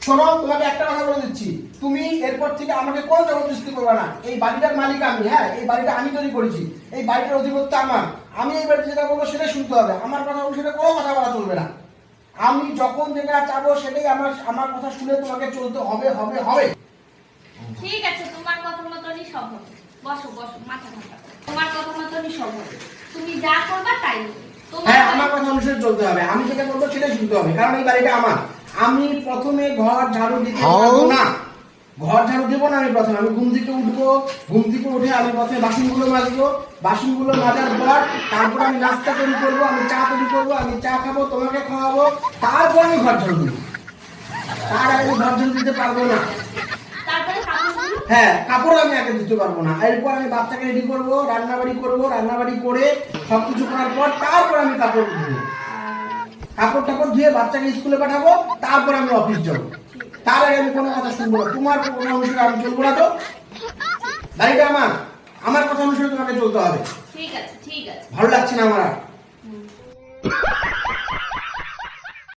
শোনো, তোমাকে একটা কথা বলে দিচ্ছি, তুমি এরপর থেকে আমাকে কোনো জবরদস্তি করবে না। এই বাড়িটার মালিক আমি, হ্যাঁ, এই বাড়িটা আমি তৈরি করেছি, এই বাড়িটার অধিপত্য আমার। আমি এই বাড়িতে যেটা বলবো সেটাই শুনতে হবে, আমার কথা অনুসারে কোনো কথা বলা চলবে না। আমি যখন যেটা চাবো সেটাই আমার কথা শুনে তোমাকে চলতে হবে হবে হবে। ঠিক আছে, তোমার কথা মতনই সব হবে। বসো বসো, মাথা ঠান্ডা করো। তোমার কথা মতনই সব হবে, তুমি যা করবা তাই হবে। হ্যাঁ, আমার কথা অনুসারে চলতে হবে, আমি যেটা বলবো সেটাই শুনতে হবে, কারণ এই বাড়িটা আমার। আমি প্রথমে ঘর ঝাড়ু দিতে পারবো না, ঘর ঝাড়ু দেবো না। আমি প্রথমে ঘুম থেকে উঠবো, ঘুম থেকে উঠে আমি প্রথমে বাসনগুলো মাজবো, বাসনগুলো মাজার পর তারপর আমি নাস্তা তৈরি করবো, আমি চা তৈরি করবো, আমি চা খাবো, তোমাকে খাওয়াবো, তারপর আমি ঘর ঝাড়ু দিবো। তার আগে ঘর ঝাড়ু দিতে পারবো না। তারপরে কাপড়গুলো, হ্যাঁ, কাপড় আমি আগে দিতে পারবো না। এরপর আমি বাচ্চাকে রেডি করবো, রান্নাবাড়ি করবো, রান্নাবাড়ি করে সবকিছু করার পর তারপর আমি কাপড় ধুবো, কাপড় টাপড় ধুয়ে বাচ্চাকে স্কুলে পাঠাবো, তারপর আমি অফিস যাবো। তার আগে আমি কোনো কথা শুনবো না, তোমার কোনো অনুসারে আমি চলবো না। তো বাড়িটা আমার, আমার কথা অনুসারে তোমাকে চলতে হবে। ঠিক আছে ঠিক আছে। ভালো লাগছে না আমার আর।